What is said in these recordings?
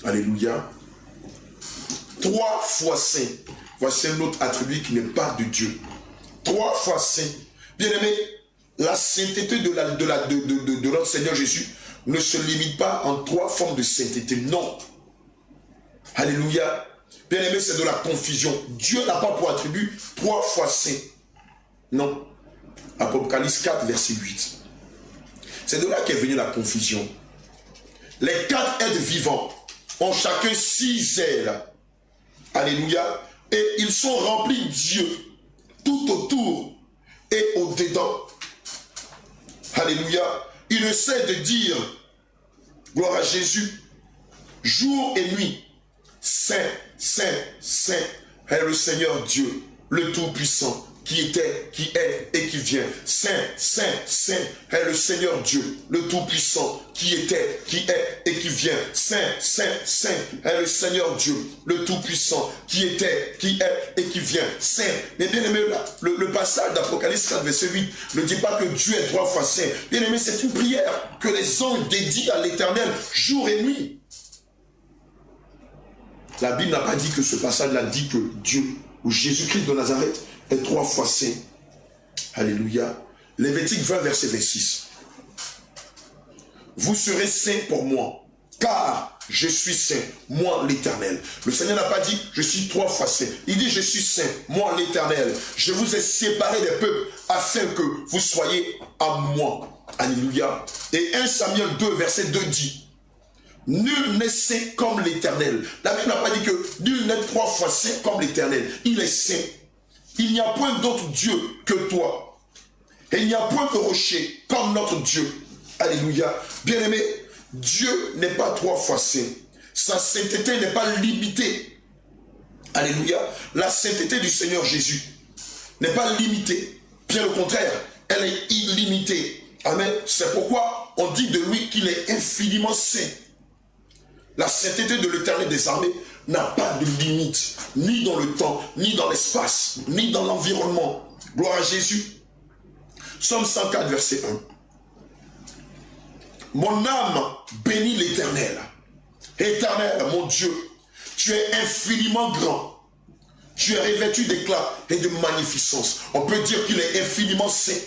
Alléluia. 3 fois saint. Voici un autre attribut qui n'est pas de Dieu. 3 fois saint. Bien-aimé, la sainteté de notre Seigneur Jésus ne se limite pas en 3 formes de sainteté. Non. Alléluia. Bien-aimé, c'est de la confusion. Dieu n'a pas pour attribut 3 fois saint. Non. Apocalypse 4, verset 8. C'est de là qu'est venue la confusion. Les 4 êtres vivants ont chacun 6 ailes. Alléluia. Et ils sont remplis de Dieu tout autour et au-dedans. Alléluia. Il essaie de dire, gloire à Jésus, jour et nuit, Saint, Saint, Saint est le Seigneur Dieu, le Tout-Puissant, qui était, qui est et qui vient. Saint, Saint, Saint est le Seigneur Dieu, le Tout-Puissant, qui était, qui est et qui vient. Saint, Saint, Saint est le Seigneur Dieu, le Tout-Puissant, qui était, qui est et qui vient. Saint. Mais bien aimé, le passage d'Apocalypse 4, verset 8 ne dit pas que Dieu est 3 fois saint. Bien aimé, c'est une prière que les anges dédient à l'Éternel jour et nuit. La Bible n'a pas dit que ce passage-là dit que Dieu ou Jésus-Christ de Nazareth est 3 fois saint. Alléluia. Lévitique 20, verset 26. Vous serez saints pour moi, car je suis saint, moi l'Éternel. Le Seigneur n'a pas dit je suis 3 fois saint. Il dit je suis saint, moi l'Éternel. Je vous ai séparé des peuples afin que vous soyez à moi. Alléluia. Et 1 Samuel 2, verset 2 dit, nul n'est saint comme l'Éternel. La Bible n'a pas dit que nul n'est 3 fois saint comme l'Éternel. Il est saint. Il n'y a point d'autre Dieu que toi. Et il n'y a point de rocher comme notre Dieu. Alléluia. Bien-aimé, Dieu n'est pas 3 fois saint. Sa sainteté n'est pas limitée. Alléluia. La sainteté du Seigneur Jésus n'est pas limitée. Bien au contraire, elle est illimitée. Amen. C'est pourquoi on dit de lui qu'il est infiniment saint. La sainteté de l'Éternel des armées n'a pas de limite, ni dans le temps, ni dans l'espace, ni dans l'environnement. Gloire à Jésus. Psaume 104, verset 1. Mon âme bénit l'Éternel. Éternel, mon Dieu, tu es infiniment grand. Tu es revêtu d'éclat et de magnificence. On peut dire qu'il est infiniment saint,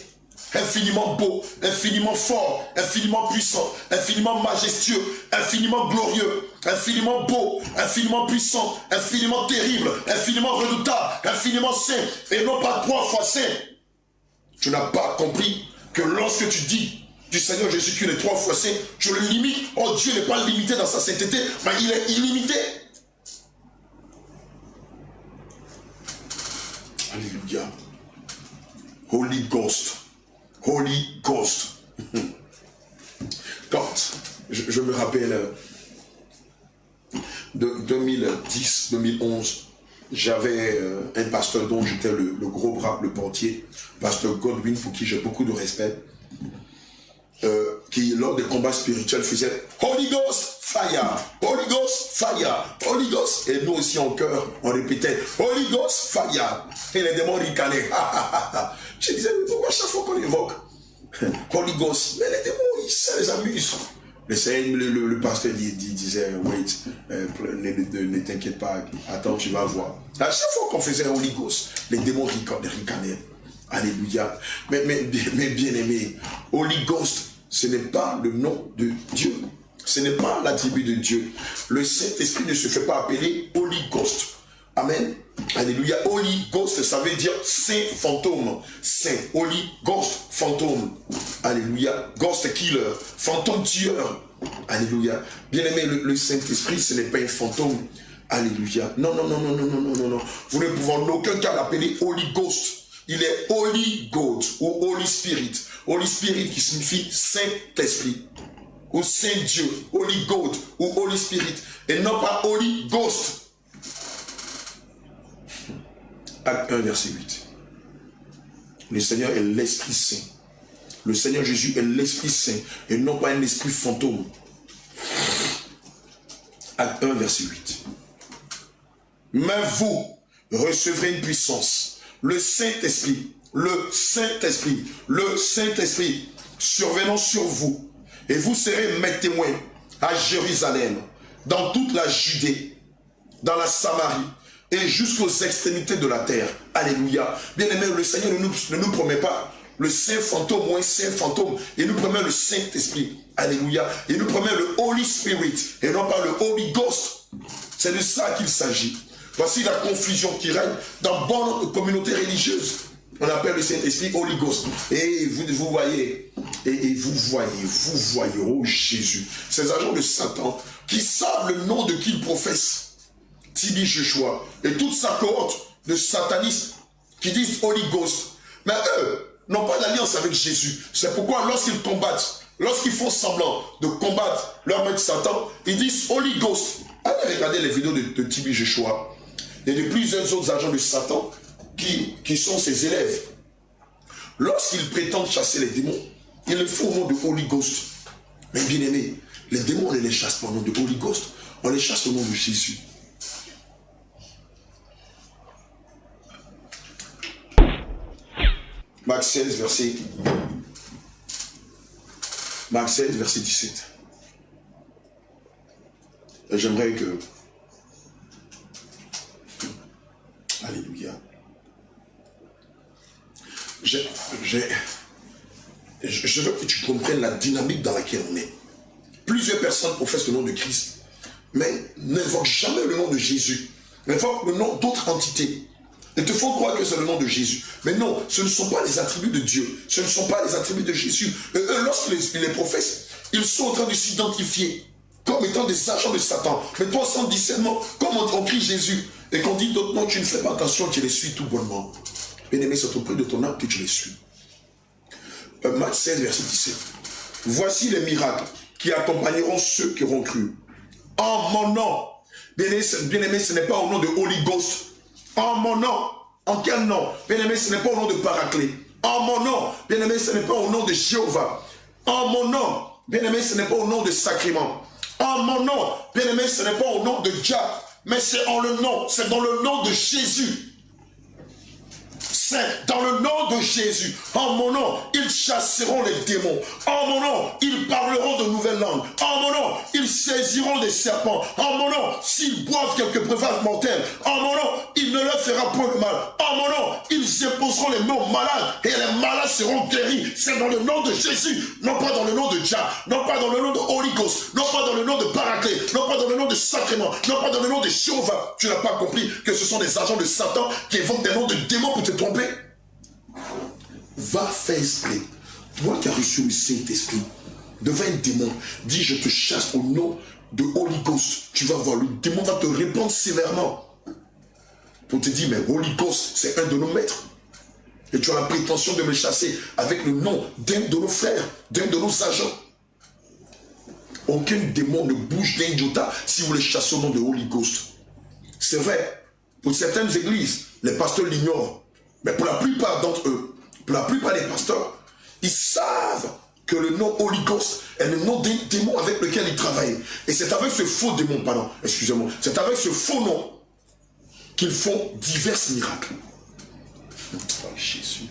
infiniment beau, infiniment fort, infiniment puissant, infiniment majestueux, infiniment glorieux, infiniment beau, infiniment puissant, infiniment terrible, infiniment redoutable, infiniment saint, et non pas 3 fois saint. Tu n'as pas compris que lorsque tu dis du Seigneur Jésus qu'il est 3 fois saint, tu le limites. Oh, Dieu n'est pas limité dans sa sainteté, mais il est illimité. Alléluia. Holy Ghost. Holy Ghost. Quand je me rappelle de 2010-2011, j'avais un pasteur dont j'étais le gros bras, le portier, pasteur Godwin, pour qui j'ai beaucoup de respect, qui lors des combats spirituels faisait Holy Ghost fire, Holy Ghost fire, Holy Ghost, et nous aussi en chœur on répétait Holy Ghost fire, et les démons ricanaient. Je disais mais pourquoi chaque fois qu'on évoque Holy Ghost, mais les démons ça les amuse. Le pasteur disait wait, ne t'inquiète pas, attends tu vas voir. À chaque fois qu'on faisait Holy Ghost, les démons ricanaient. Alléluia. Mais bien aimé, Holy Ghost, ce n'est pas le nom de Dieu. Ce n'est pas l'attribut de Dieu. Le Saint-Esprit ne se fait pas appeler Holy Ghost. Amen. Alléluia. Holy Ghost, ça veut dire saint fantôme. Saint. Holy Ghost, fantôme. Alléluia. Ghost killer. Fantôme tueur. Alléluia. Bien aimé, le Saint-Esprit, ce n'est pas un fantôme. Alléluia. Non. Vous ne pouvez en aucun cas l'appeler Holy Ghost. Il est Holy God ou Holy Spirit. Holy Spirit qui signifie Saint-Esprit. Ou Saint-Dieu. Holy God ou Holy Spirit. Et non pas Holy Ghost. Acte 1, verset 8. Le Seigneur est l'Esprit Saint. Le Seigneur Jésus est l'Esprit Saint et non pas un esprit fantôme. Acte 1, verset 8. Mais vous recevrez une puissance. Le Saint-Esprit survenant sur vous. Et vous serez mes témoins à Jérusalem, dans toute la Judée, dans la Samarie, et jusqu'aux extrémités de la terre. Alléluia. Bien-aimé, le Seigneur ne nous promet pas le Saint fantôme ou un Saint fantôme. Il nous promet le Saint-Esprit. Alléluia. Il nous promet le Holy Spirit et non pas le Holy Ghost. C'est de ça qu'il s'agit. Voici la confusion qui règne dans bon nombre de communautés religieuses. On appelle le Saint-Esprit Holy Ghost. Et vous voyez, oh Jésus, ces agents de Satan qui savent le nom de qui ils professent. TB Joshua et toute sa cohorte de satanistes qui disent Holy Ghost. Mais eux n'ont pas d'alliance avec Jésus. C'est pourquoi lorsqu'ils combattent, lorsqu'ils font semblant de combattre leur maître Satan, ils disent Holy Ghost. Allez regarder les vidéos de TB Joshua et de plusieurs autres agents de Satan qui sont ses élèves. Lorsqu'ils prétendent chasser les démons, ils le font au nom de Holy Ghost. Mais bien aimé, les démons, on ne les chasse pas au nom de Holy Ghost. On les chasse au nom de Jésus. Marc 16, verset 17. J'aimerais que... Alléluia. Je veux que tu comprennes la dynamique dans laquelle on est. Plusieurs personnes professent le nom de Christ, mais n'invoquent jamais le nom de Jésus. N'invoquent le nom d'autres entités. Ils te font croire que c'est le nom de Jésus. Mais non, ce ne sont pas les attributs de Dieu. Ce ne sont pas les attributs de Jésus. Et eux, lorsqu'ils les professent, ils sont en train de s'identifier comme étant des agents de Satan. Mais toi, sans discernement, comme on crie Jésus, et qu'on dit d'autres noms, tu ne fais pas attention, tu les suis tout bonnement. Bien-aimé, c'est auprès de ton âme que tu les suis. Matthieu 16, verset 17. Voici les miracles qui accompagneront ceux qui auront cru. En mon nom. Bien-aimé, ce n'est pas au nom de Holy Ghost. En mon nom. En quel nom? Bien-aimé, ce n'est pas au nom de Paraclet. En mon nom. Bien-aimé, ce n'est pas au nom de Jéhovah. En mon nom. Bien-aimé, ce n'est pas au nom de Sacrement. En mon nom. Bien-aimé, ce n'est pas au nom de Jah. Mais c'est en le nom. C'est dans le nom de Jésus. C'est dans le nom de Jésus. En mon nom, ils chasseront les démons. En mon nom, ils parleront de nouvelles langues. En mon nom, ils saisiront des serpents. En mon nom, s'ils boivent quelques breuvages mortels. En mon nom, il ne leur fera point de mal. En mon nom, ils imposeront les mains aux malades et les malades seront guéris. C'est dans le nom de Jésus, non pas dans le nom de Jah, non pas dans le nom de Holy Ghost, non pas dans le nom de Paraclet, non pas dans le nom de Sacrement, non pas dans le nom de Jéhovah. Tu n'as pas compris que ce sont des agents de Satan qui évoquent des noms de démons pour te tromper. Va faire esprit. Toi qui as reçu le Saint-Esprit, devant un démon, dis je te chasse au nom de Holy Ghost. Tu vas voir, le démon va te répondre sévèrement. Pour te dire, mais Holy Ghost, c'est un de nos maîtres. Et tu as la prétention de me chasser avec le nom d'un de nos frères, d'un de nos agents. Aucun démon ne bouge d'un iota si vous les chassez au nom de Holy Ghost. C'est vrai, pour certaines églises, les pasteurs l'ignorent. Mais pour la plupart d'entre eux, pour la plupart des pasteurs, ils savent que le nom Holy Ghost est le nom d'un démon avec lequel ils travaillent. Et c'est avec ce faux démon, pardon, excusez-moi, c'est avec ce faux nom qu'ils font divers miracles. Oh Jésus.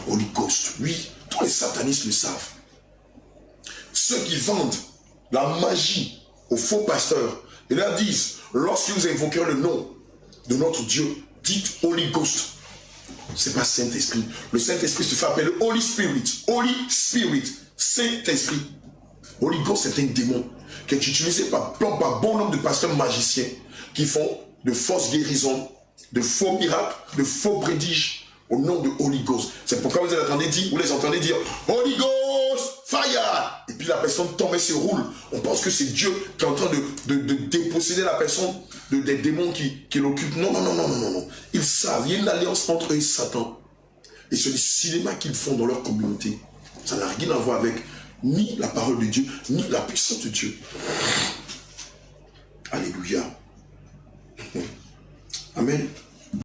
Holy Ghost, oui, tous les satanistes le savent. Ceux qui vendent la magie aux faux pasteurs, ils leur disent, lorsque vous invoquerez le nom de notre Dieu, dites Holy Ghost. C'est pas Saint-Esprit. Le Saint-Esprit se fait appeler Holy Spirit. Holy Spirit. Saint-Esprit. Holy Ghost, c'est un démon qui est utilisé par bon nombre de pasteurs magiciens qui font de fausses guérisons, de faux miracles, de faux prodiges au nom de Holy Ghost. C'est pourquoi vous les entendez dire Holy Ghost, fire! Et puis la personne tombe et se roule. On pense que c'est Dieu qui est en train de déposséder la personne des démons qui l'occupent. Non, non, non, non, non, non. Ils savent, il y a une alliance entre eux et Satan. Et ce cinéma qu'ils font dans leur communauté, ça n'a rien à voir avec ni la parole de Dieu, ni la puissance de Dieu. Alléluia.